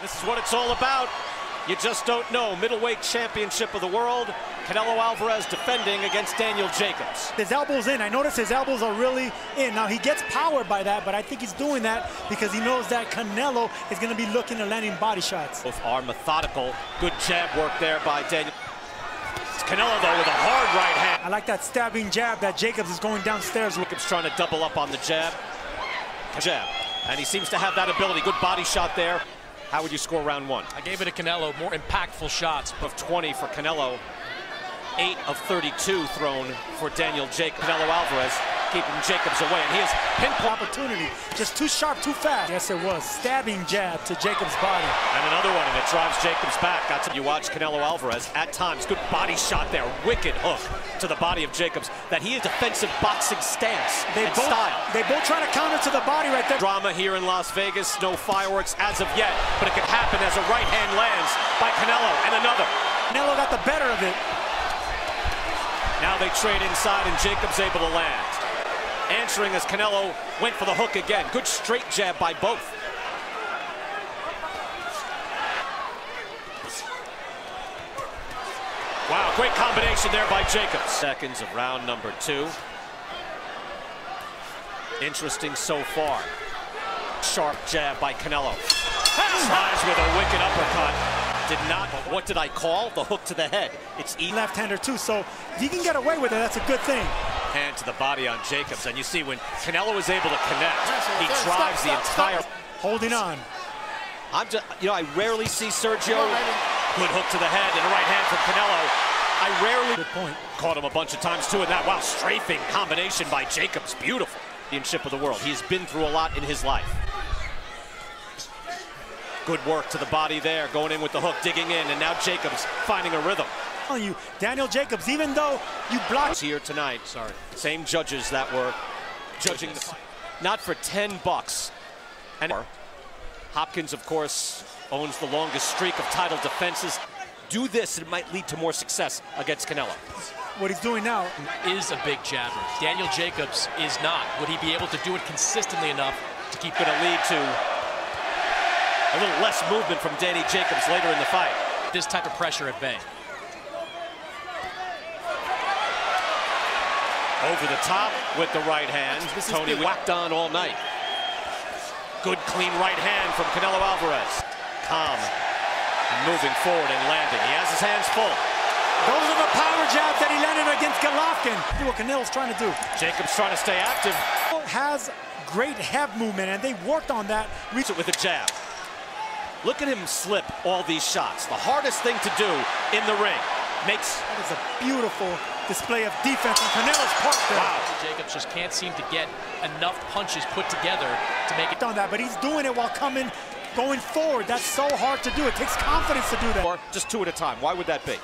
This is what it's all about. You just don't know. Middleweight championship of the world. Canelo Alvarez defending against Daniel Jacobs. His elbows in. I notice his elbows are really in. Now, he gets powered by that, but I think he's doing that because he knows that Canelo is going to be looking at landing body shots. Both are methodical. Good jab work there by Daniel. It's Canelo, though, with a hard right hand. I like that stabbing jab that Jacobs is going downstairs. Jacobs trying to double up on the jab. And he seems to have that ability. Good body shot there. How would you score round one? I gave it to Canelo, more impactful shots. Of 20 for Canelo, 8 of 32 thrown for Daniel Jacobs. Canelo Alvarez keeping Jacobs away, and he has pinpoint opportunity. Just too sharp, too fast. Yes, it was. Stabbing jab to Jacobs' body. And another one, and it drives Jacobs back. That's you watch Canelo Alvarez at times. Good body shot there. Wicked hook to the body of Jacobs. That he has defensive boxing stance and style. They both try to counter to the body right there. Drama here in Las Vegas. No fireworks as of yet, but it could happen as a right hand lands by Canelo, and another. Canelo got the better of it. Now they trade inside, and Jacobs able to land. Answering as Canelo went for the hook again. Good straight jab by both. Wow, great combination there by Jacobs. Seconds of round number 2. Interesting so far. Sharp jab by Canelo. Tries with a wicked uppercut. Did not, but what did I call? The hook to the head. It's left-hander too, so if you can get away with it, that's a good thing. Hand to the body on Jacobs, and you see when Canelo is able to connect, he drives the entire... Holding on. I rarely see Sergio. Good hook to the head and a right hand from Canelo. I rarely... Good point. Caught him a bunch of times too, and that, wow, strafing combination by Jacobs. Beautiful. Championship of the world. He's been through a lot in his life. Good work to the body there, going in with the hook, digging in, and now Jacobs finding a rhythm. You, Daniel Jacobs, even though you blocked here tonight, same judges that were judging the fight. Not for $10. And Hopkins, of course, owns the longest streak of title defenses. Do this, it might lead to more success against Canelo. What he's doing now is a big jabber. Daniel Jacobs is not. Would he be able to do it consistently enough to keep going to lead to a little less movement from Danny Jacobs later in the fight? This type of pressure at bay. Over the top with the right hand. Tony whacked on all night. Good clean right hand from Canelo Alvarez. Calm, moving forward and landing. He has his hands full. Those are the power jabs that he landed against Golovkin. Do what Canelo's trying to do. Jacobs trying to stay active. Has great head movement, and they worked on that. Reach it with a jab. Look at him slip all these shots. The hardest thing to do in the ring. That is a beautiful display of defense on Canelo's part there. Wow. Jacobs just can't seem to get enough punches put together to make it. On that, but he's doing it while going forward. That's so hard to do. It takes confidence to do that. Or just 2 at a time. Why would that be?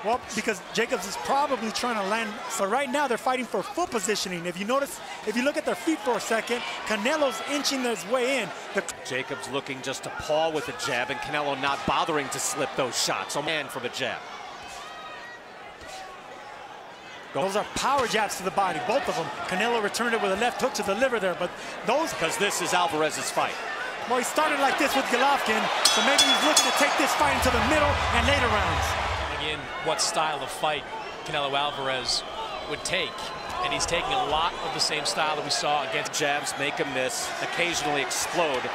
Well, because Jacobs is probably trying to land. So right now they're fighting for foot positioning. If you notice, if you look at their feet for a second, Canelo's inching his way in. Jacobs looking just to paw with a jab, and Canelo not bothering to slip those shots. A man from a jab. Those are power jabs to the body, both of them. Canelo returned it with a left hook to the liver there, but those... Because this is Alvarez's fight. Well, he started like this with Golovkin, so maybe he's looking to take this fight into the middle and later rounds. Coming in what style of fight Canelo Alvarez would take, and he's taking a lot of the same style that we saw against... Jabs make him miss, occasionally explode,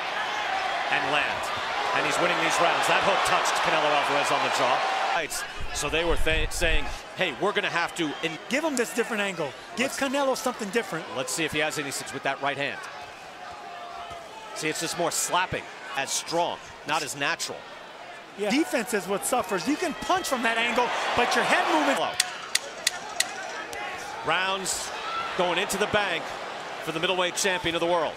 and land. And he's winning these rounds. That hook touched Canelo Alvarez on the jaw. So they were saying, hey, we're going to have to... Give him this different angle. Give Canelo something different. Let's see if he has any success with that right hand. See, it's just more slapping, as strong, not as natural. Yeah. Defense is what suffers. You can punch from that angle, but your head movement... Rounds going into the bank for the middleweight champion of the world.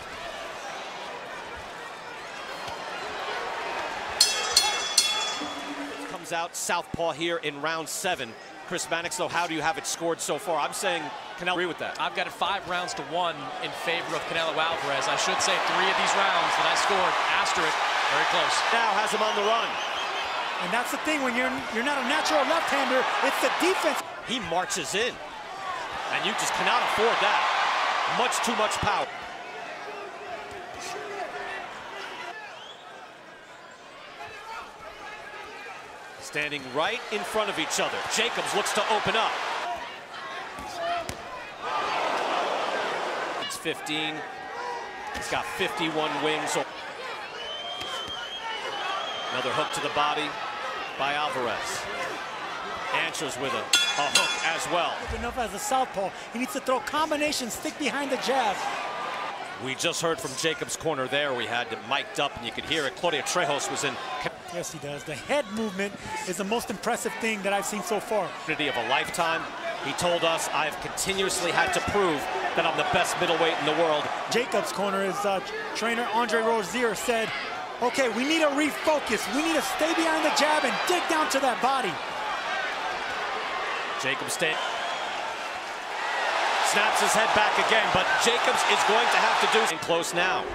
Out southpaw here in round 7. Chris Mannix, though, how do you have it scored so far? I'm saying Canelo agree with that. I've got it 5 rounds to 1 in favor of Canelo Alvarez. I should say 3 of these rounds that I scored asterisk, very close. Now has him on the run. And that's the thing, when you're not a natural left-hander, it's the defense. He marches in, and you just cannot afford that. Much too much power. Standing right in front of each other. Jacobs looks to open up. It's 15. He's got 51 wings. Another hook to the body by Alvarez. Answers with a hook as well. Enough as a southpaw. He needs to throw combinations, stick behind the jab. We just heard from Jacobs' corner there. We had it mic'd up and you could hear it. Claudio Trejos was in. Yes, he does. The head movement is the most impressive thing that I've seen so far. Of a lifetime. He told us, I've continuously had to prove that I'm the best middleweight in the world. Jacobs' corner, his trainer Andre Rozier said, okay, we need to refocus. We need to stay behind the jab and dig down to that body. Jacobs snaps his head back again, but Jacobs is going to have to do something close now.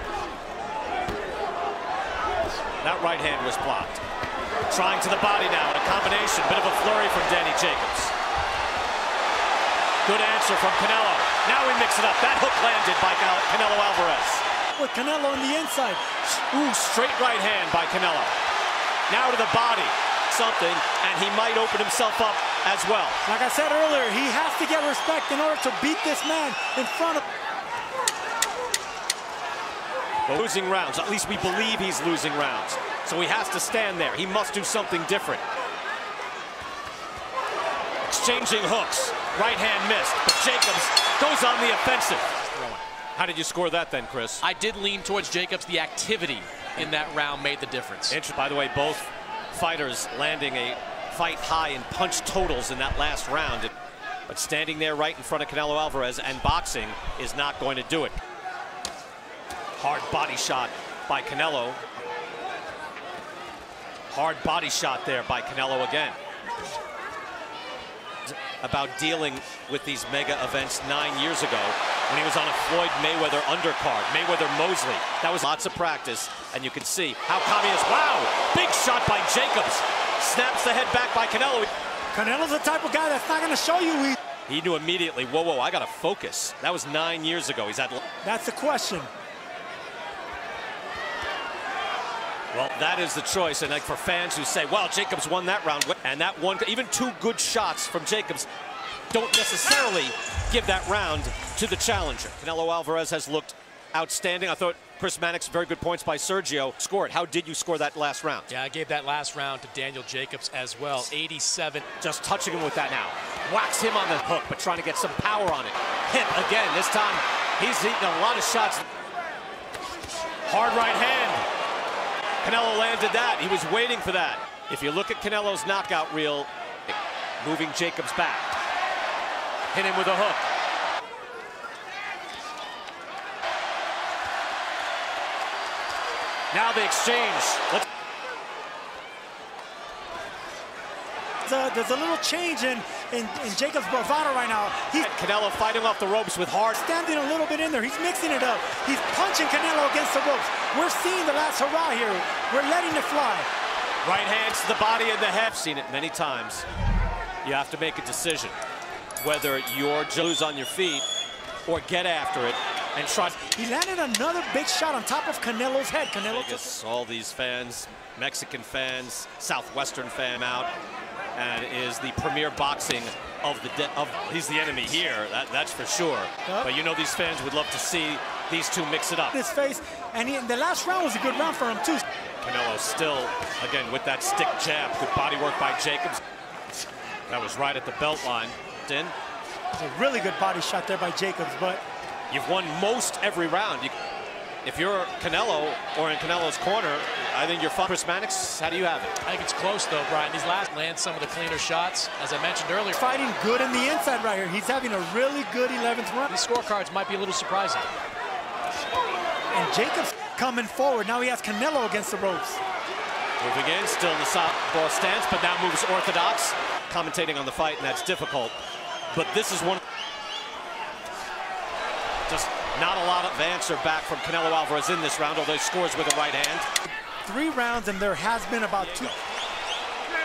That right hand was blocked. Trying to the body now, a combination, bit of a flurry from Danny Jacobs. Good answer from Canelo. Now we mix it up. That hook landed by Canelo Alvarez. With Canelo on the inside. Ooh, straight right hand by Canelo. Now to the body. Something, and he might open himself up as well. Like I said earlier, he has to get respect in order to beat this man in front of. Losing rounds, at least we believe he's losing rounds. So he has to stand there. He must do something different. Exchanging hooks. Right hand missed, but Jacobs goes on the offensive. How did you score that then, Chris? I did lean towards Jacobs. The activity in that round made the difference. By the way, both fighters landing a fight high in punch totals in that last round. But standing there right in front of Canelo Alvarez and boxing is not going to do it. Hard body shot by Canelo. Hard body shot there by Canelo again. About dealing with these mega events 9 years ago when he was on a Floyd Mayweather undercard, Mayweather-Mosley. That was lots of practice, and you can see how calm he is. Wow, big shot by Jacobs. Snaps the head back by Canelo. Canelo's the type of guy that's not going to show you. He knew immediately, whoa, I got to focus. That was 9 years ago. He's at. That's the question. Well, that is the choice, and like for fans who say, well, Jacobs won that round, and that one, even two good shots from Jacobs don't necessarily give that round to the challenger. Canelo Alvarez has looked outstanding. I thought Chris Mannix, very good points by Sergio, scored. How did you score that last round? Yeah, I gave that last round to Daniel Jacobs as well, 87. Just touching him with that now. Whacks him on the hook, but trying to get some power on it. Hit again, this time he's eating a lot of shots. Hard right hand. Canelo landed that. He was waiting for that. If you look at Canelo's knockout reel, moving Jacobs back. Hit him with a hook. Now they exchange. There's a little change in Jacobs' bravado right now. Canelo fighting off the ropes with hard. Standing a little bit in there. He's mixing it up. He's punching Canelo against the ropes. We're seeing the last hurrah here. We're letting it fly. Right hands to the body and the head. I've seen it many times. You have to make a decision. Whether you're lose on your feet or get after it and try. He landed another big shot on top of Canelo's head. Canelo. All these fans, Mexican fans, Southwestern fan out. And is the premier boxing he's the enemy here, that's for sure. Yep. But you know these fans would love to see these two mix it up. His face, and the last round was a good round for him too. Canelo still, again, with that stick jab. Good body work by Jacobs. That was right at the belt line. In. It's a really good body shot there by Jacobs, but you've won most every round. If you're Canelo or in Canelo's corner, I think you're fine. Chris Mannix, how do you have it? I think it's close, though, Brian. These last land some of the cleaner shots, as I mentioned earlier. Fighting good in the inside right here. He's having a really good 11th round. These scorecards might be a little surprising. And Jacobs coming forward. Now he has Canelo against the ropes. Moving in, still in the southpaw stance, but now moves orthodox. Commentating on the fight, and that's difficult. But this is one. Just not a lot of answer back from Canelo Alvarez in this round, although he scores with a right hand. 3 rounds, and there has been about 2.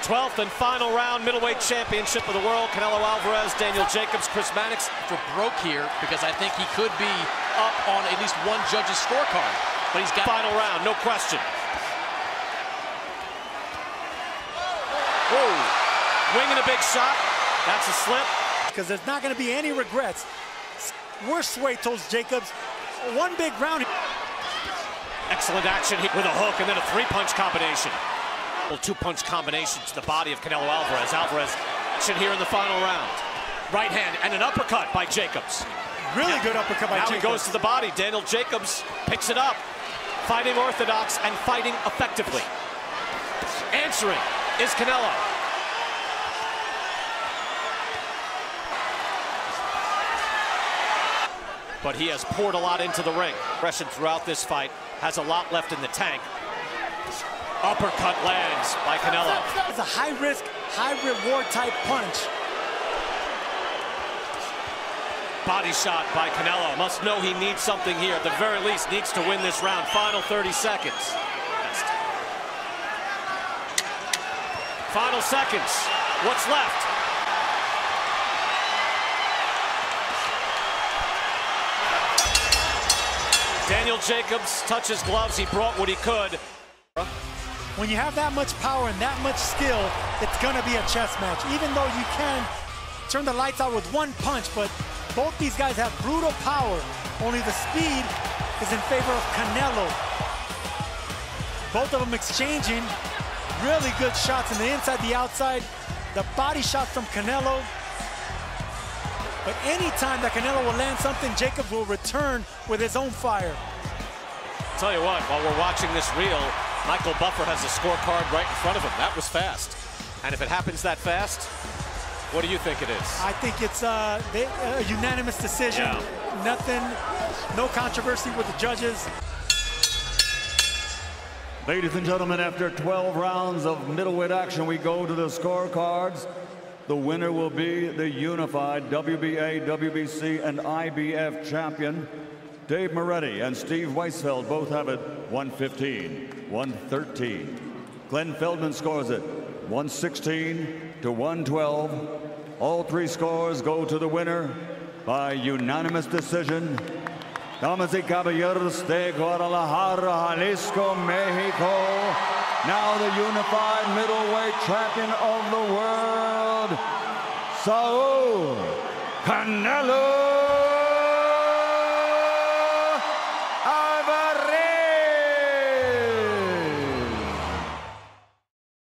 12th and final round, middleweight championship of the world. Canelo Alvarez, Daniel Jacobs, Chris Mannix. For broke here, because I think he could be up on at least one judge's scorecard. But he's got final round, no question. Oh, swinging a big shot. That's a slip. Because there's not going to be any regrets. Worst way towards Jacobs. One big round. Excellent action with a hook and then a three-punch combination. Two-punch combination to the body of Canelo Alvarez. Alvarez action here in the final round. Right hand and an uppercut by Jacobs. Really good uppercut by Jacobs. Now he goes to the body. Daniel Jacobs picks it up. Fighting orthodox and fighting effectively. Answering is Canelo. But he has poured a lot into the ring. Aggression throughout this fight, has a lot left in the tank. Uppercut lands by Canelo. It's a high-risk, high-reward type punch. Body shot by Canelo. Must know he needs something here. At the very least, needs to win this round. Final 30 seconds. Final seconds. What's left? Daniel Jacobs touches gloves. He brought what he could. When you have that much power and that much skill, it's going to be a chess match. Even though you can turn the lights out with one punch, but both these guys have brutal power. Only the speed is in favor of Canelo. Both of them exchanging really good shots in the inside, the outside. The body shot from Canelo. But anytime that Canelo will land something, Jacobs will return with his own fire. Tell you what, while we're watching this reel, Michael Buffer has a scorecard right in front of him. That was fast. And if it happens that fast, what do you think it is? I think it's a unanimous decision. Yeah. Nothing, no controversy with the judges. Ladies and gentlemen, after 12 rounds of middleweight action, we go to the scorecards. The winner will be the unified WBA, WBC, and IBF champion. Dave Moretti and Steve Weisfeld both have it 115, 113. Glenn Feldman scores it 116 to 112. All three scores go to the winner by unanimous decision. Damas y caballeros de Guadalajara, Jalisco, Mexico. Now the unified middleweight champion of the world, Saul Canelo